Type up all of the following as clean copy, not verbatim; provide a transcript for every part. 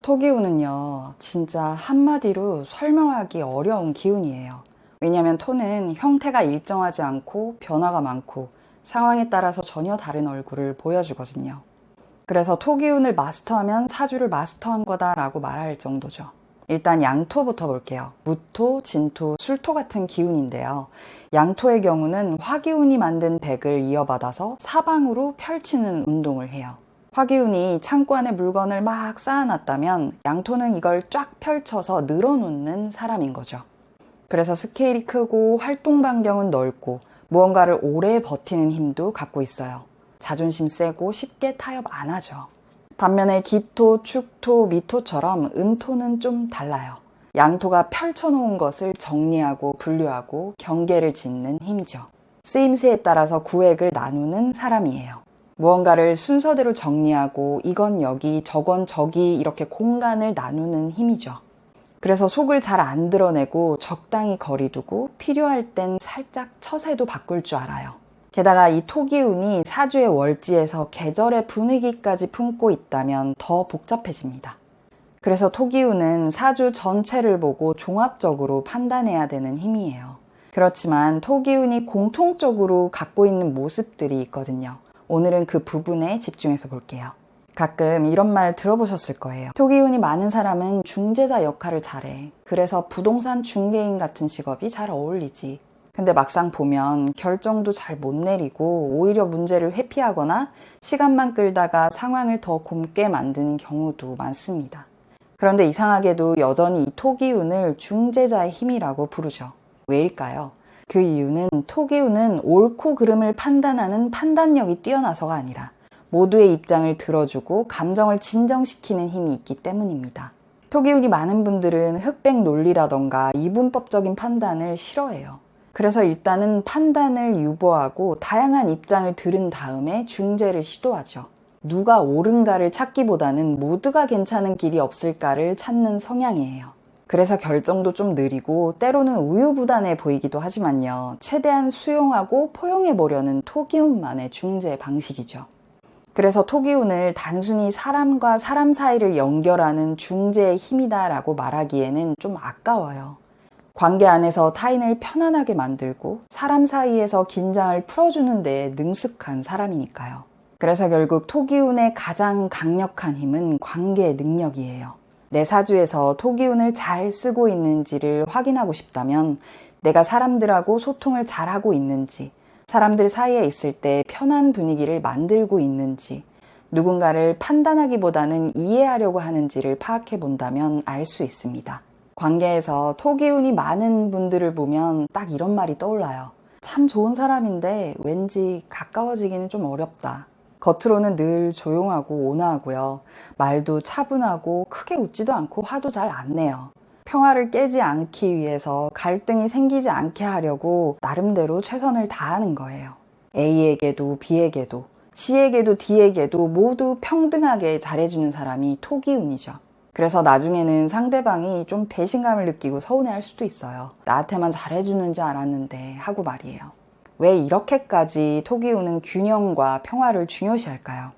토기운은요, 진짜 한마디로 설명하기 어려운 기운이에요. 왜냐하면 토는 형태가 일정하지 않고 변화가 많고 상황에 따라서 전혀 다른 얼굴을 보여주거든요. 그래서 토기운을 마스터하면 사주를 마스터한 거다라고 말할 정도죠. 일단 양토부터 볼게요. 무토, 진토, 술토 같은 기운인데요. 양토의 경우는 화기운이 만든 백을 이어받아서 사방으로 펼치는 운동을 해요. 화기운이 창고 안에 물건을 막 쌓아놨다면 양토는 이걸 쫙 펼쳐서 늘어놓는 사람인 거죠. 그래서 스케일이 크고 활동 반경은 넓고 무언가를 오래 버티는 힘도 갖고 있어요. 자존심 세고 쉽게 타협 안 하죠. 반면에 기토, 축토, 미토처럼 음토는 좀 달라요. 양토가 펼쳐놓은 것을 정리하고 분류하고 경계를 짓는 힘이죠. 쓰임새에 따라서 구획을 나누는 사람이에요. 무언가를 순서대로 정리하고 이건 여기, 저건 저기 이렇게 공간을 나누는 힘이죠. 그래서 속을 잘 안 드러내고 적당히 거리두고 필요할 땐 살짝 처세도 바꿀 줄 알아요. 게다가 이 토기운이 사주의 월지에서 계절의 분위기까지 품고 있다면 더 복잡해집니다. 그래서 토기운은 사주 전체를 보고 종합적으로 판단해야 되는 힘이에요. 그렇지만 토기운이 공통적으로 갖고 있는 모습들이 있거든요. 오늘은 그 부분에 집중해서 볼게요. 가끔 이런 말 들어보셨을 거예요. 토기운이 많은 사람은 중재자 역할을 잘해. 그래서 부동산 중개인 같은 직업이 잘 어울리지. 근데 막상 보면 결정도 잘 못 내리고 오히려 문제를 회피하거나 시간만 끌다가 상황을 더 굼게 만드는 경우도 많습니다. 그런데 이상하게도 여전히 이 토기운을 중재자의 힘이라고 부르죠. 왜일까요? 그 이유는 토기운은 옳고 그름을 판단하는 판단력이 뛰어나서가 아니라 모두의 입장을 들어주고 감정을 진정시키는 힘이 있기 때문입니다. 토기운이 많은 분들은 흑백 논리라던가 이분법적인 판단을 싫어해요. 그래서 일단은 판단을 유보하고 다양한 입장을 들은 다음에 중재를 시도하죠. 누가 옳은가를 찾기보다는 모두가 괜찮은 길이 없을까를 찾는 성향이에요. 그래서 결정도 좀 느리고 때로는 우유부단해 보이기도 하지만요. 최대한 수용하고 포용해보려는 토기운만의 중재 방식이죠. 그래서 토기운을 단순히 사람과 사람 사이를 연결하는 중재의 힘이다라고 말하기에는 좀 아까워요. 관계 안에서 타인을 편안하게 만들고 사람 사이에서 긴장을 풀어주는 데에 능숙한 사람이니까요. 그래서 결국 토기운의 가장 강력한 힘은 관계 능력이에요. 내 사주에서 토기운을 잘 쓰고 있는지를 확인하고 싶다면 내가 사람들하고 소통을 잘하고 있는지, 사람들 사이에 있을 때 편한 분위기를 만들고 있는지, 누군가를 판단하기보다는 이해하려고 하는지를 파악해 본다면 알 수 있습니다. 관계에서 토기운이 많은 분들을 보면 딱 이런 말이 떠올라요. 참 좋은 사람인데 왠지 가까워지기는 좀 어렵다. 겉으로는 늘 조용하고 온화하고요. 말도 차분하고 크게 웃지도 않고 화도 잘 안 내요. 평화를 깨지 않기 위해서 갈등이 생기지 않게 하려고 나름대로 최선을 다하는 거예요. A에게도 B에게도 C에게도 D에게도 모두 평등하게 잘해주는 사람이 토기운이죠. 그래서 나중에는 상대방이 좀 배신감을 느끼고 서운해할 수도 있어요. 나한테만 잘해주는 줄 알았는데 하고 말이에요. 왜 이렇게까지 토기운은 균형과 평화를 중요시할까요?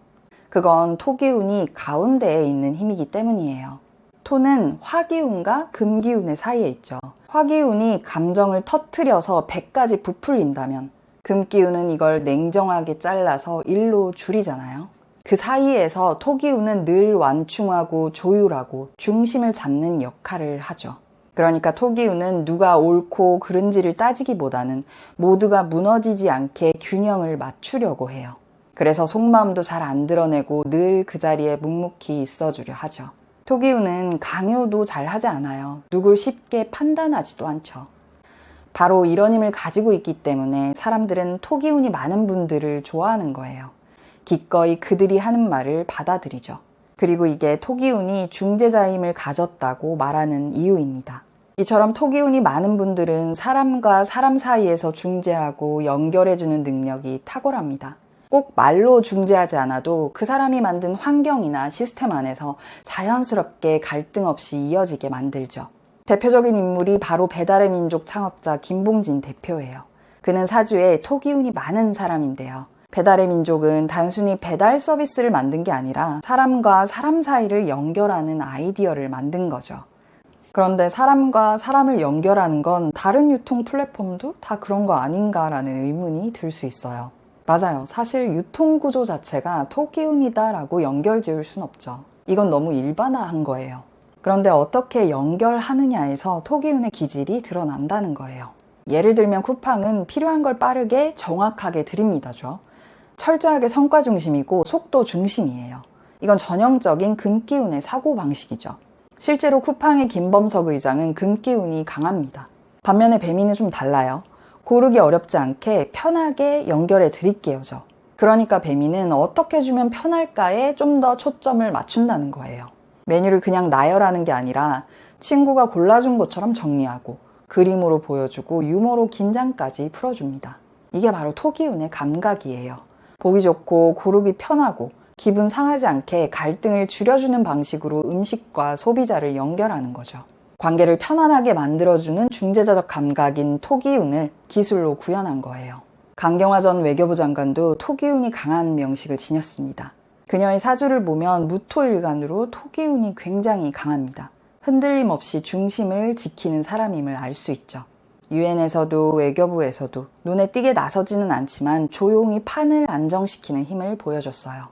그건 토기운이 가운데에 있는 힘이기 때문이에요. 토는 화기운과 금기운의 사이에 있죠. 화기운이 감정을 터트려서 100가지 부풀린다면 금기운은 이걸 냉정하게 잘라서 1로 줄이잖아요. 그 사이에서 토기운은 늘 완충하고 조율하고 중심을 잡는 역할을 하죠. 그러니까 토기운은 누가 옳고 그른지를 따지기보다는 모두가 무너지지 않게 균형을 맞추려고 해요. 그래서 속마음도 잘 안 드러내고 늘 그 자리에 묵묵히 있어주려 하죠. 토기운은 강요도 잘 하지 않아요. 누굴 쉽게 판단하지도 않죠. 바로 이런 힘을 가지고 있기 때문에 사람들은 토기운이 많은 분들을 좋아하는 거예요. 기꺼이 그들이 하는 말을 받아들이죠. 그리고 이게 토기운이 중재자의 힘을 가졌다고 말하는 이유입니다. 이처럼 토기운이 많은 분들은 사람과 사람 사이에서 중재하고 연결해주는 능력이 탁월합니다. 꼭 말로 중재하지 않아도 그 사람이 만든 환경이나 시스템 안에서 자연스럽게 갈등 없이 이어지게 만들죠. 대표적인 인물이 바로 배달의 민족 창업자 김봉진 대표예요. 그는 사주에 토기운이 많은 사람인데요. 배달의 민족은 단순히 배달 서비스를 만든 게 아니라 사람과 사람 사이를 연결하는 아이디어를 만든 거죠. 그런데 사람과 사람을 연결하는 건 다른 유통 플랫폼도 다 그런 거 아닌가라는 의문이 들 수 있어요. 맞아요. 사실 유통 구조 자체가 토기운이다라고 연결 지을 순 없죠. 이건 너무 일반화한 거예요. 그런데 어떻게 연결하느냐에서 토기운의 기질이 드러난다는 거예요. 예를 들면 쿠팡은 필요한 걸 빠르게 정확하게 드립니다죠. 철저하게 성과 중심이고 속도 중심이에요. 이건 전형적인 금기운의 사고방식이죠. 실제로 쿠팡의 김범석 의장은 금기운이 강합니다. 반면에 배민은 좀 달라요. 고르기 어렵지 않게 편하게 연결해 드릴게요죠. 그러니까 배민은 어떻게 주면 편할까에 좀 더 초점을 맞춘다는 거예요. 메뉴를 그냥 나열하는 게 아니라 친구가 골라준 것처럼 정리하고 그림으로 보여주고 유머로 긴장까지 풀어줍니다. 이게 바로 토기운의 감각이에요. 보기 좋고 고르기 편하고 기분 상하지 않게 갈등을 줄여주는 방식으로 음식과 소비자를 연결하는 거죠. 관계를 편안하게 만들어주는 중재자적 감각인 토기운을 기술로 구현한 거예요. 강경화 전 외교부 장관도 토기운이 강한 명식을 지녔습니다. 그녀의 사주를 보면 무토일간으로 토기운이 굉장히 강합니다. 흔들림 없이 중심을 지키는 사람임을 알 수 있죠. 유엔에서도 외교부에서도 눈에 띄게 나서지는 않지만 조용히 판을 안정시키는 힘을 보여줬어요.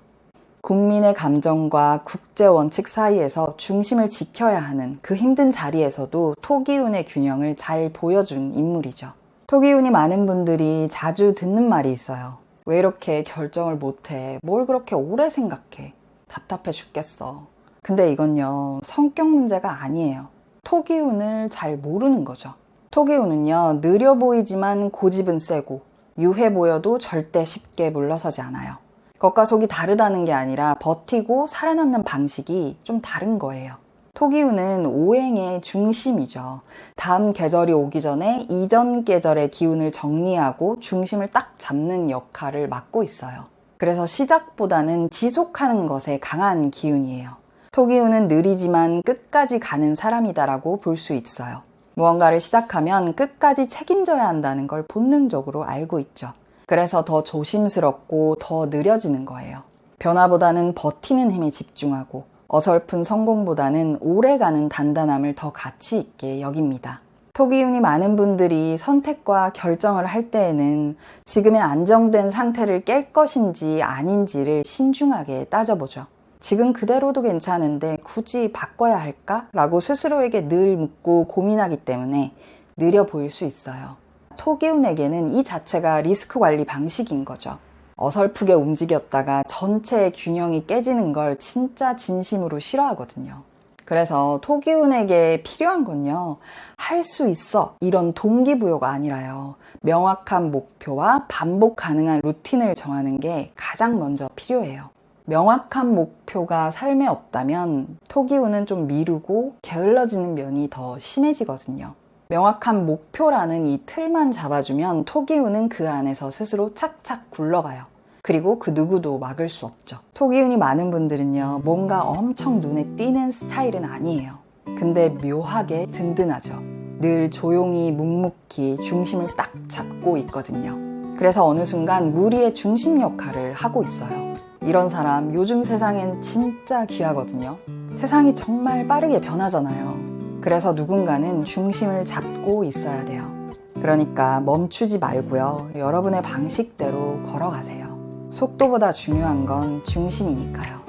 국민의 감정과 국제 원칙 사이에서 중심을 지켜야 하는 그 힘든 자리에서도 토기운의 균형을 잘 보여준 인물이죠. 토기운이 많은 분들이 자주 듣는 말이 있어요. 왜 이렇게 결정을 못해? 뭘 그렇게 오래 생각해? 답답해 죽겠어. 근데 이건요, 성격 문제가 아니에요. 토기운을 잘 모르는 거죠. 토기운은요, 느려 보이지만 고집은 세고 유해 보여도 절대 쉽게 물러서지 않아요. 겉과 속이 다르다는 게 아니라 버티고 살아남는 방식이 좀 다른 거예요. 토기운은 오행의 중심이죠. 다음 계절이 오기 전에 이전 계절의 기운을 정리하고 중심을 딱 잡는 역할을 맡고 있어요. 그래서 시작보다는 지속하는 것에 강한 기운이에요. 토기운은 느리지만 끝까지 가는 사람이다라고 볼 수 있어요. 무언가를 시작하면 끝까지 책임져야 한다는 걸 본능적으로 알고 있죠. 그래서 더 조심스럽고 더 느려지는 거예요. 변화보다는 버티는 힘에 집중하고 어설픈 성공보다는 오래가는 단단함을 더 가치 있게 여깁니다. 토기운이 많은 분들이 선택과 결정을 할 때에는 지금의 안정된 상태를 깰 것인지 아닌지를 신중하게 따져보죠. 지금 그대로도 괜찮은데 굳이 바꿔야 할까? 라고 스스로에게 늘 묻고 고민하기 때문에 느려 보일 수 있어요. 토기운에게는 이 자체가 리스크 관리 방식인 거죠. 어설프게 움직였다가 전체의 균형이 깨지는 걸 진짜 진심으로 싫어하거든요. 그래서 토기운에게 필요한 건요, 할 수 있어 이런 동기부여가 아니라요, 명확한 목표와 반복 가능한 루틴을 정하는 게 가장 먼저 필요해요. 명확한 목표가 삶에 없다면 토기운은 좀 미루고 게을러지는 면이 더 심해지거든요. 명확한 목표라는 이 틀만 잡아주면 토기운은 그 안에서 스스로 착착 굴러가요. 그리고 그 누구도 막을 수 없죠. 토기운이 많은 분들은요, 뭔가 엄청 눈에 띄는 스타일은 아니에요. 근데 묘하게 든든하죠. 늘 조용히 묵묵히 중심을 딱 잡고 있거든요. 그래서 어느 순간 무리의 중심 역할을 하고 있어요. 이런 사람 요즘 세상엔 진짜 귀하거든요. 세상이 정말 빠르게 변하잖아요. 그래서 누군가는 중심을 잡고 있어야 돼요. 그러니까 멈추지 말고요, 여러분의 방식대로 걸어가세요. 속도보다 중요한 건 중심이니까요.